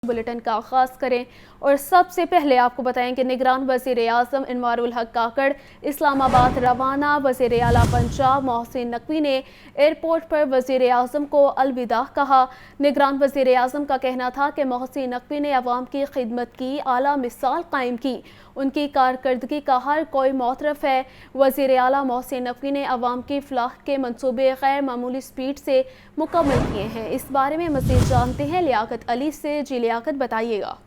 Bulletin का आगाज करें और सबसे पहले आपको बताएं कि निगरान वज़ीर आज़म इनवारुल हक काकड़ इस्लामाबाद रवाना। वज़ीर आला पंजाब मोहसिन नकवी ने एयरपोर्ट पर वज़ीर आज़म को अलविदा कहा। निगरान वज़ीर आज़म का कहना था कि मोहसिन नकवी ने अवाम की खिदमत की आला मिसाल कायम की, उनकी कारकर्दगी का हर कोई मोतरफ है। वज़ीर आला मोहसिन नकवी ने अवाम की फलाह के मनसूबे गैर मामूली स्पीड से मुकम्मल किए हैं। इस बारे में मज़ीद जानते हैं लियाकत अली से। जी लियाकत, बताइएगा।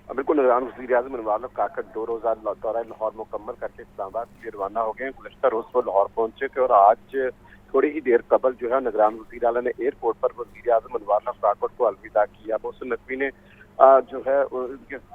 बिल्कुल, निगरान वज़ीर आज़म इनवारुल हक काकड़ 2 रोज़ा दौरा लाहौर मुकम्मल करके इस्लामाबाद के लिए रवाना हो गए। गुज़श्ता रोज़ वो लाहौर पहुंचे थे और आज थोड़ी ही देर कबल जो है निगरान वज़ीर आला ने एयरपोर्ट पर वज़ीर आज़म इनवारुल हक काकड़ को अलविदा किया। मोहसिन नकवी ने जो है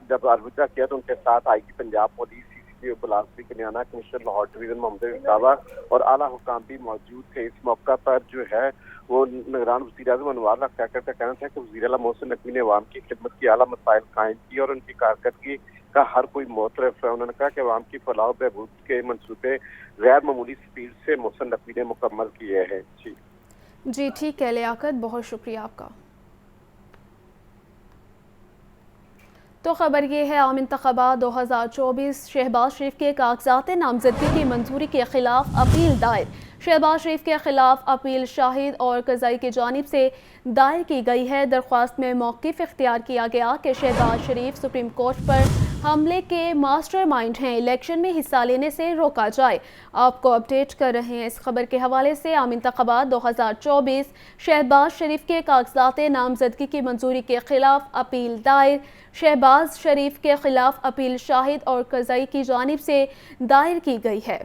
जब अलविदा किया तो उनके साथ आईजी पंजाब पुलिस, बिलासपुर कन्याना, कमिश्नर लाहौर डिवीजन मोहम्मद इस्तावा और आला हुकाम भी मौजूद थे। इस मौका पर जो है वो निगरान वज़ीर आज़म इनवारुल हक काकड़ का कहना था कि वज़ीर आला मोहसिन नकवी ने अवाम की खिदमत की आला मसाइल कायम की और उनकी कारकर्दगी का हर कोई मोतरफ है। उन्होंने कहा कि अवाम की फलाह बहबूद के मनसूबे गैर मामूली स्पीड से मोहसिन नकवी ने मुकम्मल किए हैं। जी ठीक है लियाकत, बहुत शुक्रिया आपका। तो खबर ये है, आम इंतखाबात 2024 शहबाज शरीफ के कागजात नामजदगी की मंजूरी के खिलाफ अपील दायर। शहबाज शरीफ के खिलाफ अपील शाहिद और कज़ाई की जानिब से दायर की गई है। दरख्वास्त में मौक़िफ़ इख्तियार किया गया कि शहबाज शरीफ सुप्रीम कोर्ट पर हमले के मास्टर माइंड हैं, इलेक्शन में हिस्सा लेने से रोका जाए। आपको अपडेट कर रहे हैं इस खबर के हवाले से। आम इंतखाबात 2024 शहबाज शरीफ के कागजात नामजदगी की मंजूरी के खिलाफ अपील दायर। शहबाज शरीफ के खिलाफ अपील शाहिद और कज़ाई की जानिब से दायर की गई है।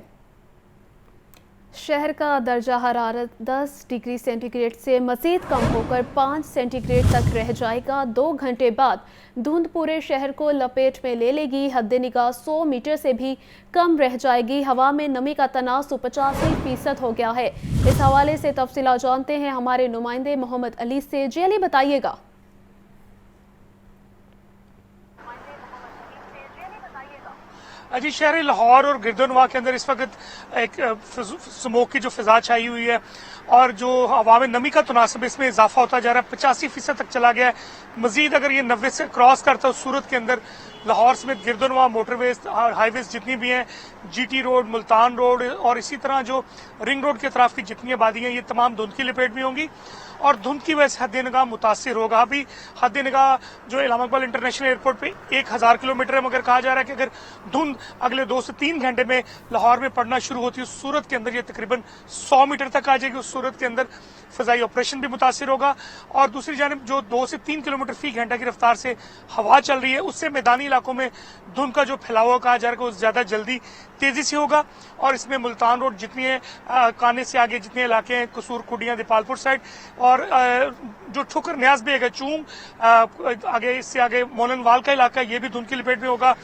शहर का दर्जा हरारत 10 डिग्री सेंटीग्रेड से मज़ीद कम होकर 5 सेंटीग्रेड तक रह जाएगा। 2 घंटे बाद धुंध पूरे शहर को लपेट में ले लेगी। हद निगाह 100 मीटर से भी कम रह जाएगी। हवा में नमी का तनासुब 85% हो गया है। इस हवाले से तफसीला जानते हैं हमारे नुमाइंदे मोहम्मद अली से। जी अली, बताइएगा। जी, शहर लाहौर और गिरदोनवा के अंदर इस वक्त एक स्मोक की जो फिजा छाई हुई है और जो हवा में नमी का तनासब इसमें इजाफा होता जा रहा है, 85% तक चला गया है। मजीद अगर ये 90 से क्रॉस करता है सूरत के अंदर लाहौर समेत गिरदोनवा मोटरवेज और हाईवेज जितनी भी हैं, जीटी रोड, मुल्तान रोड और इसी तरह जो रिंग रोड के तरफ की जितनी आबादी हैं, ये तमाम धुंध की लपेट में होंगी और धुंध की वजह से हद निगाह मुतासिर होगा। अभी हद निगाह जो इलामा इकबाल इंटरनेशनल एयरपोर्ट पे 1000 किलोमीटर है, मगर कहा जा रहा है कि अगर धुंध अगले 2 से 3 घंटे में लाहौर में पड़ना शुरू होती है, उस सूरत के अंदर ये तकरीबन 100 मीटर तक आ जाएगी। उस सूरत के अंदर फजाई ऑपरेशन भी मुतासिर होगा और दूसरी जानिब जो 2 से 3 किलोमीटर फी घंटा की रफ्तार से हवा चल रही है, उससे मैदानी इलाकों में धुंध का जो फैलाव कहा जा रहा है वो ज्यादा जल्दी तेजी से होगा। और इसमें मुल्तान रोड जितनी है, काने से आगे जितने इलाके हैं, कसूर, कुडियां, दीपालपुर साइड और जो ठुकर न्याज बेग है, चूंग आगे, इससे आगे मोलनवाल का इलाका, ये भी धुंध की लपेट में होगा।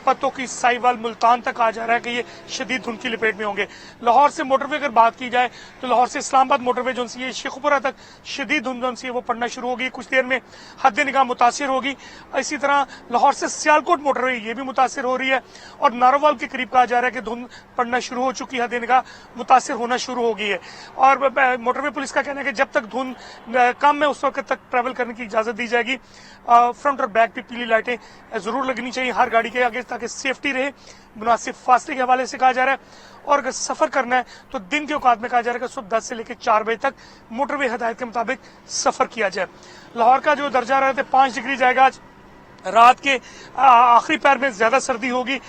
पत्तों की साहिवाल मुल्तान तक आ जा रहा है कि ये शदीद धुंध की लपेट में होंगे। लाहौर से मोटरवे अगर बात की जाए तो लाहौर से इस्लामाबाद मोटरवे जो सी है, शेखुपुरा तक शदीद धुंध जो सी है वो पड़ना शुरू होगी। कुछ देर में हद निगाह मुतासिर होगी। इसी तरह लाहौर से सियालकोट मोटरवे ये भी मुतासिर हो रही है और नारोवाल के करीब कहा जा रहा है कि धुंध पड़ना शुरू हो चुकी है, हद निगाह मुतासिर होना शुरू हो गई है। और मोटरवे पुलिस का कहना है कि जब तक धुंध कम है उस वक्त तक ट्रैवल करने की इजाजत दी जाएगी। फ्रंट और बैक पे पीली लाइटें जरूर लगनी चाहिए हर गाड़ी के आगे ताकि सेफ्टी रहे। मुनासिब फासले के हवाले से कहा जा रहा है और अगर सफर करना है तो दिन के औकात में कहा जा रहा है कि सुबह 10 से लेकर 4 बजे तक मोटरवे हदायत के मुताबिक सफर किया जाए। लाहौर का जो दर्जा रहा है 5 डिग्री जाएगा। आज रात के आखिरी पैर में ज्यादा सर्दी होगी।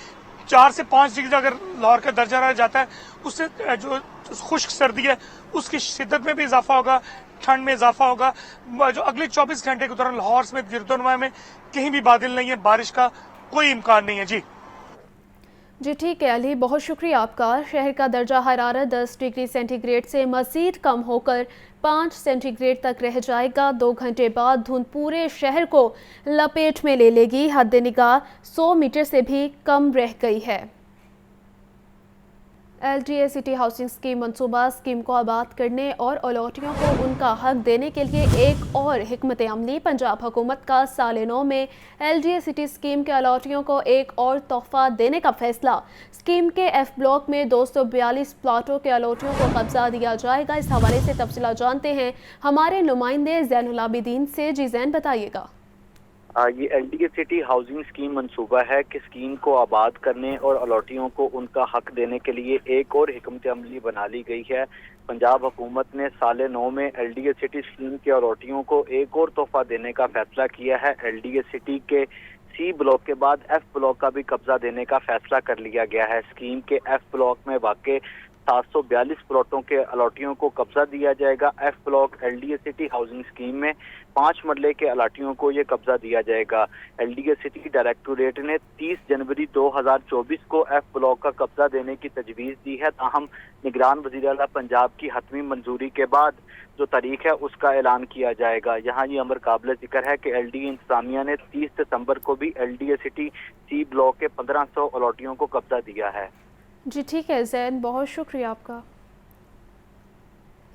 4 से 5 डिग्री अगर लाहौर का दर्जा रह जाता है, उससे जो खुश्क सर्दी है उसकी शिद्दत में भी इजाफा होगा, ठंड में इजाफा होगा। जो अगले 24 घंटे के दौरान लाहौर समेत गिरदोनवा में कहीं भी बादल नहीं है, बारिश का कोई इम्कान नहीं है। जी ठीक है अली, बहुत शुक्रिया आपका। शहर का दर्जा हरारत 10 डिग्री सेंटीग्रेड से मज़ीद कम होकर 5 सेंटीग्रेड तक रह जाएगा। 2 घंटे बाद धुंध पूरे शहर को लपेट में ले लेगी। हद निगाह 100 मीटर से भी कम रह गई है। LDA सिटी हाउसिंग स्कीम मनसूबा स्कीम को आबाद करने और अलॉटियों को उनका हक देने के लिए एक और हिकमत अमली। पंजाब हुकूमत का साल 9 में LDA सिटी स्कीम के अलॉटियों को एक और तोहफा देने का फैसला। स्कीम के F ब्लॉक में 242 प्लाटों के अलॉटियों को कब्जा दिया जाएगा। इस हवाले से तफसीला जानते हैं हमारे नुमाइंदे ज़ैनुल आबिदीन से। जी ज़ैन, बताइएगा। یہ L D A city housing scheme منصوبہ ہے کہ اسکیم کو آباد کرنے اور الاٹیوں کو ان کا حق دینے کے لیے ایک اور حکمت عملی بنا لی گئی ہے۔ پنجاب حکومت نے سال 9 میں L D A city scheme کے الاٹیوں کو ایک اور تحفہ دینے کا فیصلہ کیا ہے۔ ایل ڈی اے سٹی کے سی بلاک کے بعد ایف بلاک کا بھی قبضہ دینے کا فیصلہ کر لیا گیا ہے۔ اسکیم کے ایف بلاک میں واقع 742 پلاٹوں کے الاٹیوں کو قبضہ دیا جائے گا۔ F block L D A city housing scheme میں 5 مرلے کے الاٹیوں کو یہ قبضہ دیا جائے گا۔ L D A city directorate نے 30 جنوری 2024 کو ایف بلاک کا قبضہ دینے کی تجویز دی ہے، تاہم نگران وزیر اعلیٰ پنجاب کی حتمی منظوری کے بعد جو تاریخ ہے اس کا اعلان کیا جائے گا۔ یہاں یہ امر قابل ذکر ہے کہ ایل ڈی اے انتظامیہ نے 30 دسمبر کو بھی L D A city C block کے 1500 الاٹیوں کو قبضہ دیا ہے۔ جی ٹھیک ہے زین، بہت شکریہ آپ کا۔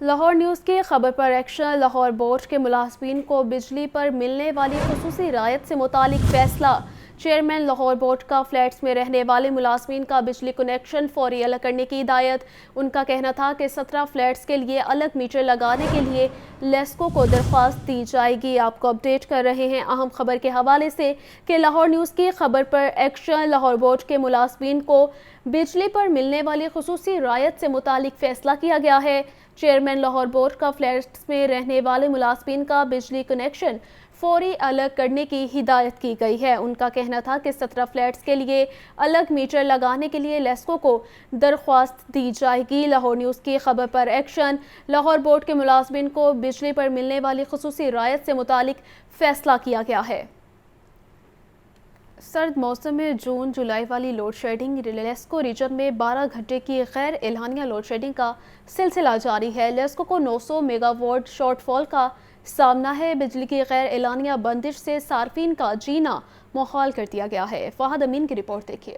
لاہور نیوز کی خبر پر ایکشن، لاہور بورڈ کے ملازمین کو بجلی پر ملنے والی خصوصی رعایت سے متعلق فیصلہ۔ چیئرمین لاہور بورڈ کا فلیٹس میں رہنے والے ملازمین کا بجلی کنیکشن فوری الگ کرنے کی ہدایت۔ ان کا کہنا تھا کہ 17 فلیٹس کے لیے الگ میٹر لگانے کے لیے لیسکو کو درخواست دی جائے گی۔ آپ کو اپڈیٹ کر رہے ہیں اہم خبر کے حوالے سے کہ لاہور نیوز کی خبر پر ایکشن، لاہور بورڈ کے ملازمین کو بجلی پر ملنے والی خصوصی رعایت سے متعلق فیصلہ کیا گیا ہے۔ چیئرمین لاہور بورڈ کا فلیٹس میں رہنے والے ملازمین کا بجلی کنیکشن فوری الگ کرنے کی ہدایت کی گئی ہے۔ ان کا کہنا تھا کہ 17 فلیٹس کے لیے الگ میٹر لگانے کے لیے لیسکو کو درخواست دی جائے گی۔ لاہور نیوز کی خبر پر ایکشن، لاہور بورڈ کے ملازمین کو بجلی پر ملنے والی خصوصی رعایت سے متعلق فیصلہ کیا گیا ہے۔ سرد موسم میں جون جولائی والی لوڈ شیڈنگ، لیسکو ریجن میں 12 گھنٹے کی غیر اعلانیہ لوڈ شیڈنگ کا سلسلہ جاری ہے۔ لیسکو کو 900 میگا واٹ شارٹ فال کا سامنا ہے۔ بجلی کی غیر اعلانیہ بندش سے صارفین کا جینا محال کر دیا گیا ہے۔ فہد امین کی رپورٹ دیکھیے۔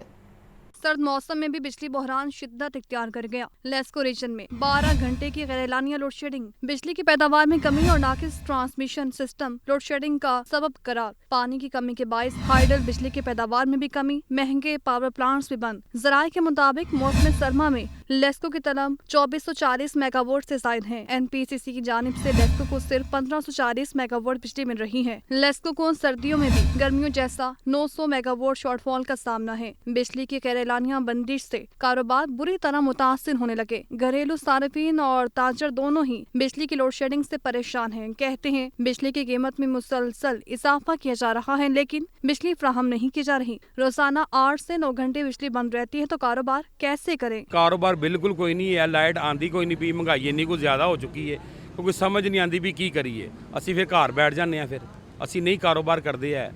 سرد موسم میں بھی بجلی بحران شدت اختیار کر گیا۔ لیسکو ریجن میں 12 گھنٹے کی غیر اعلانیہ لوڈ شیڈنگ، بجلی کی پیداوار میں کمی اور ناقص ٹرانسمیشن سسٹم لوڈ شیڈنگ کا سبب قرار۔ پانی کی کمی کے باعث ہائیڈل بجلی کی پیداوار میں بھی کمی، مہنگے پاور پلانٹس بھی بند۔ ذرائع کے مطابق موسم سرما میں لیسکو کی طلب 2440 میگا واٹ سے زائد ہے۔ این پی سی سی کی جانب سے لیسکو کو صرف 1540 میگا واٹ بجلی مل رہی ہے۔ لیسکو کو سردیوں میں بھی گرمیوں جیسا 900 میگا واٹ شارٹ فال کا سامنا ہے۔ بجلی کی غیر اعلانیہ بندش سے کاروبار بری طرح متاثر ہونے لگے۔ گھریلو صارفین اور تاجر دونوں ہی بجلی کی لوڈ شیڈنگ سے پریشان ہیں۔ کہتے ہیں بجلی کی قیمت میں مسلسل اضافہ کیا جا رہا ہے لیکن بجلی فراہم نہیں کی جا رہی۔ روزانہ 8 سے 9 گھنٹے بجلی بند رہتی ہے تو کاروبار کیسے کریں؟ کاروبار بالکل کوئی نہیں ہے، لائٹ آندی کوئی نہیں پی، مہنگائی اتنی کو زیادہ ہو چکی ہے کیونکہ سمجھ نہیں آندی بھی کی کریے۔ اسی پھر گھر بیٹھ جانے ہیں، پھر اسی نہیں کاروبار کرتے ہیں،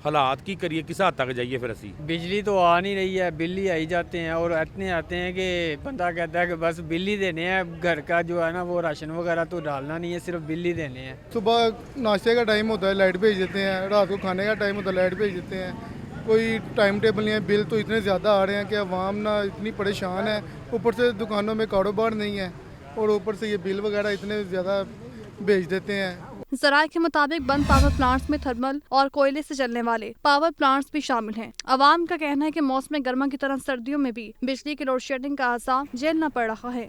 حالات کی کریے، کس حد تک جائیے پھر اسی۔ بجلی تو آ نہیں رہی ہے، بل ہی آئی جاتے ہیں اور اتنے آتے ہیں کہ بندہ کہتا ہے کہ بس بل ہی دینے ہیں، گھر کا جو ہے نا وہ راشن وغیرہ تو ڈالنا نہیں ہے، صرف بل ہی دینے ہیں۔ صبح ناشتے کا ٹائم ہوتا ہے لائٹ بھیج دیتے ہیں، رات کو کھانے کا ٹائم ہوتا ہے لائٹ بھیج دیتے ہیں، کوئی ٹائم ٹیبل نہیں ہے۔ بل تو اتنے زیادہ آ رہے ہیں کہ عوام نا اتنی پریشان ہے، اوپر سے دکانوں میں کاروبار نہیں ہے اور اوپر سے یہ بل وغیرہ اتنے زیادہ بھیج دیتے ہیں۔ ذرائع کے مطابق بند پاور پلانٹس میں تھرمل اور کوئلے سے چلنے والے پاور پلانٹس بھی شامل ہیں۔ عوام کا کہنا ہے کہ موسم گرما کی طرح سردیوں میں بھی بجلی کی لوڈ شیڈنگ کا عذاب جھیلنا پڑ رہا ہے۔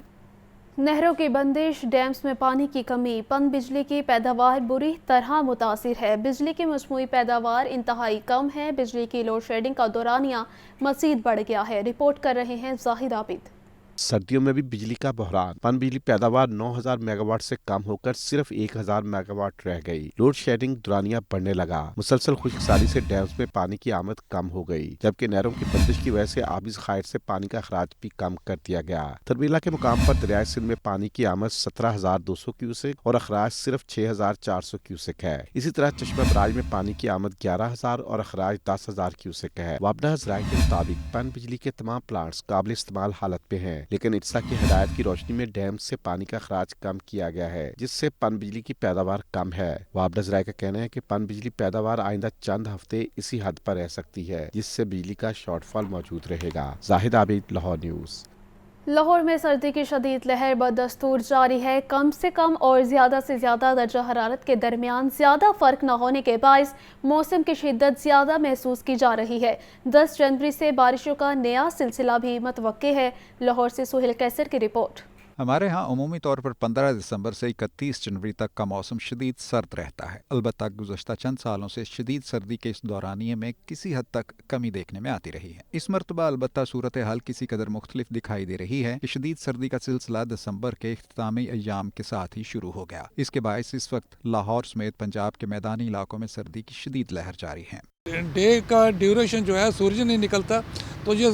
نہروں کی بندش، ڈیمز میں پانی کی کمی، پن بجلی کی پیداوار بری طرح متاثر ہے۔ بجلی کی مجموعی پیداوار انتہائی کم ہے۔ بجلی کی لوڈ شیڈنگ کا دورانیہ مزید بڑھ گیا ہے۔ رپورٹ کر رہے ہیں زاہد عابد۔ سردیوں میں بھی بجلی کا بحران، پن بجلی پیداوار 9000 میگا واٹ سے کم ہو کر صرف 1000 میگا واٹ رہ گئی۔ لوڈ شیڈنگ دورانیہ بڑھنے لگا۔ مسلسل خشک سالی سے ڈیمز میں پانی کی آمد کم ہو گئی، جبکہ نہروں کی بندش کی وجہ سے آبی ذخائر سے پانی کا اخراج بھی کم کر دیا گیا۔ تربیلا کے مقام پر دریائے سندھ میں پانی کی آمد 17200 کیوسک اور اخراج صرف 6400 کیوسک ہے۔ اسی طرح چشمہ براج میں پانی کی آمد 11000 اور اخراج 10000 کیوسک ہے۔ وابڈہ ذرائع کے مطابق پن بجلی کے تمام پلانٹس قابل استعمال حالت میں ہیں، لیکن اٹسا کی ہدایت کی روشنی میں ڈیم سے پانی کا اخراج کم کیا گیا ہے، جس سے پن بجلی کی پیداوار کم ہے۔ وابڈہ ذرائع کا کہنا ہے کہ پن بجلی پیداوار آئندہ چند ہفتے اسی حد پر رہ سکتی ہے، جس سے بجلی کا شارٹ فال موجود رہے گا۔ زاہد عابد، لاہور نیوز۔ لاہور میں سردی کی شدید لہر بدستور جاری ہے۔ کم سے کم اور زیادہ سے زیادہ درجہ حرارت کے درمیان زیادہ فرق نہ ہونے کے باعث موسم کی شدت زیادہ محسوس کی جا رہی ہے۔ 10 جنوری سے بارشوں کا نیا سلسلہ بھی متوقع ہے۔ لاہور سے سہیل قیصر کی رپورٹ۔ हमारे यहाँ अमूमी तौर पर 15 दिसंबर से 31 जनवरी तक का मौसम शदीद सर्द रहता है। अलबत्ता गुज़श्ता चंद सालों से शदीद सर्दी के इस दौरानिये में किसी हद तक कमी देखने में आती रही है। इस मरतबा अलबत्ता सूरत हाल किसी कदर मुख्तलिफ दिखाई दे रही है कि शदीद सर्दी का सिलसिला दिसंबर के इख्तितामी अय्याम के साथ ही शुरू हो गया। इसके बायस इस वक्त लाहौर समेत पंजाब के मैदानी इलाकों में सर्दी की शदीद लहर जारी है। डे का ड्यूरेशन जो है, सूरज नहीं निकलता तो ये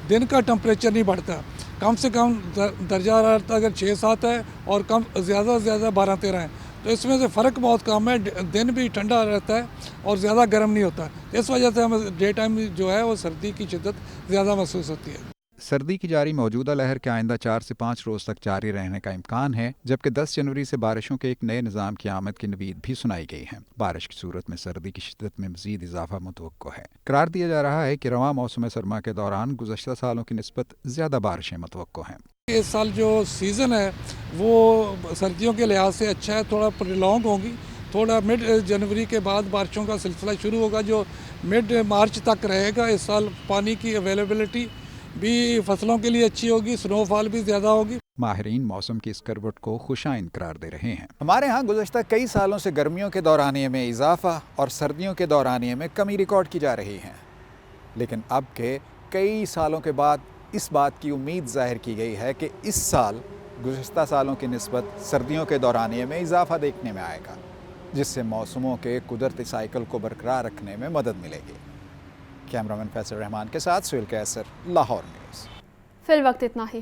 दिन का टेम्परेचर नहीं बढ़ता। कम से कम दर्जा हरारत अगर 6-7 है और कम ज़्यादा से ज़्यादा 12-13 है, तो इसमें से फ़र्क बहुत कम है। दिन भी ठंडा रहता है और ज़्यादा गर्म नहीं होता। इस वजह से हमें डे टाइम जो है वो सर्दी की शिद्दत ज़्यादा महसूस होती है। सर्दी की जारी मौजूदा लहर के आइंदा 4 से 5 रोज़ तक जारी रहने का इम्कान है, जबकि 10 जनवरी से बारिशों के एक नए निज़ाम की आमद की नवीद भी सुनाई गई है। बारिश की सूरत में सर्दी की शिद्दत में मज़ीद इजाफा मुतवक्को है। करार दिया जा रहा है कि रवां मौसम सरमा के दौरान गुज़श्ता सालों की निस्बत ज़्यादा बारिशें मुतवक्को हैं। इस साल जो सीज़न है वो सर्दियों के लिहाज से अच्छा है, थोड़ा प्रोलॉन्ग होगी। थोड़ा मिड जनवरी के बाद बारिशों का सिलसिला शुरू होगा जो मिड मार्च तक रहेगा। इस साल पानी की अवेलेबिलिटी भी फसलों के लिए अच्छी होगी, स्नोफॉल भी ज़्यादा होगी। माहिरीन मौसम की इस करवट को खुशाइन करार दे रहे हैं। हमारे यहाँ गुज़श्ता कई सालों से गर्मियों के दौरानिये में इजाफा और सर्दियों के दौरानिये में कमी रिकॉर्ड की जा रही है, लेकिन अब के कई सालों के बाद इस बात की उम्मीद जाहिर की गई है कि इस साल गुज़श्ता सालों की निस्बत सर्दियों के दौरानिये में इजाफा देखने में आएगा, जिससे मौसमों के कुदरती साइकिल को बरकरार रखने में मदद मिलेगी। कैमरामैन फैसल रहमान के साथ सुहेल कैसर, लाहौर न्यूज़। फिल वक्त इतना ही।